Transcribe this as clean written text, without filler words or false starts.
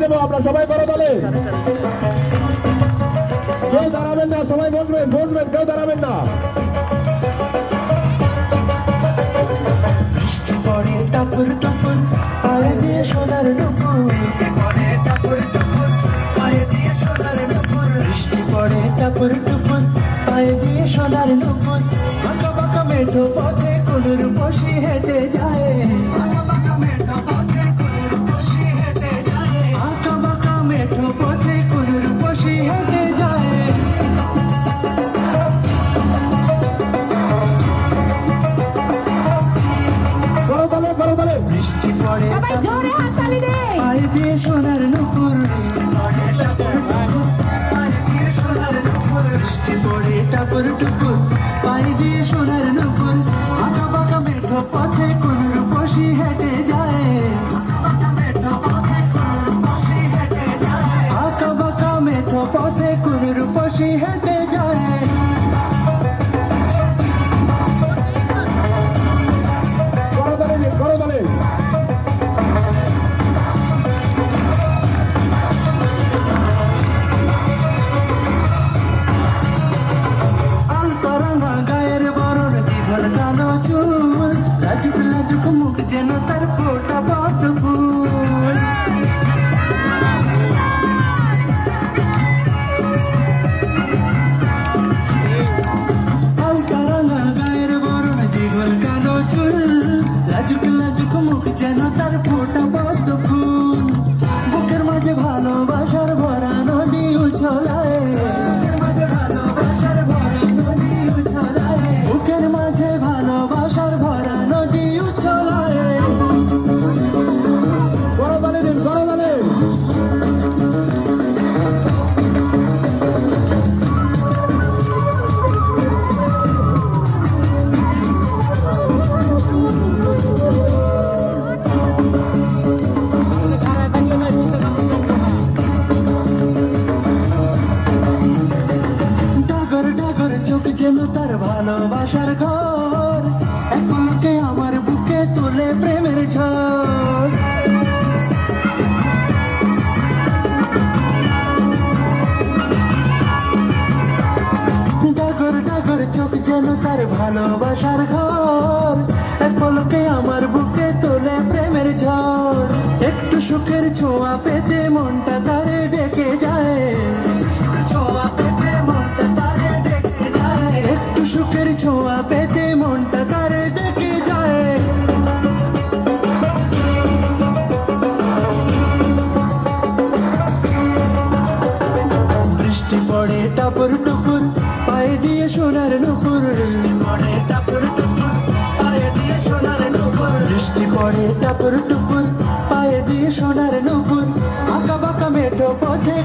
দেবো আমরা সবাই বড় দলে কেউ দাঁড়াবেন না সবাই বসবেন বসবেন কেউ দাঁড়াবেন না বৃষ্টি পড়ে টাপুর টুপুর পায়ে দিয়ে সোনার নুপুর পড়ে টাপুর টুপুর পায়ে দিয়ে সোনার নুপুর বৃষ্টি পড়ে টাপুর টুপুর পায়ে দিয়ে সোনার নুপুর বাঁকা বাঁকা মেঠো পথে কোনুর বসি হেঁটে যায় বাঁকা বাঁকা মেঠো পথে কোনুর বসি হেঁটে যায় বাঁকা বাঁকা মেঠো পথে কোনুর বসি হেঁটে যায় বৃষ্টি পড়ে পায়ে দিয়ে সোনার নুপুর বৃষ্টি পড়ে টাপুর টুপুর পায়ে দিয়ে সোনার নুপুর আঁকা বাঁকা মেঠো পথে কোনুর বসি হেঁটে যায় আঁকা বাঁকা মেঠো পথে কোনুর বসি হেঁটে যায় লাজুক লাজুক মুখ যেন তার ফোটা পদ্ম ফুল হালকা রাঙা গায়ের বরণ জীবন কালো চুল লাজুক লাজুক মুখ যেন তার ফোটা পদ্ম ফুল বুকের মাঝে ভালোবাসার ভরা নদী উছলায় বুকের মাঝে ভালোবাসার ভরা নদী উছলায় ডাগর ডাগর চোখ যেন তার ভালোবাসার ঘর এক পলকে আমার বুকে তুলে প্রেমের ঝড় ডাগর ডাগর চোখ যেন তার ভালোবাসার ঘর এক পলকে আমার বুকে তুলে প্রেমের ঝড় একটু সুখের ছোঁয়া পেতে মনটা তারে ডেকে যায় ছোঁয়া পেতে মনটা তারে ডেকে যায় একটু সুখের ছোঁয়া পেতে মনটা তারে ডেকে যায় বৃষ্টি পড়ে টাপুর টুপুর পায়ে দিয়ে সোনার নুপুর পড়ে টাপুর টুপুর পায়ে দিয়ে সোনার নুপুর বৃষ্টি পড়ে টাপুর টুপুর পায়ে দিয়ে সোনার নুপুর আঁকা বাঁকা মেঠো পথে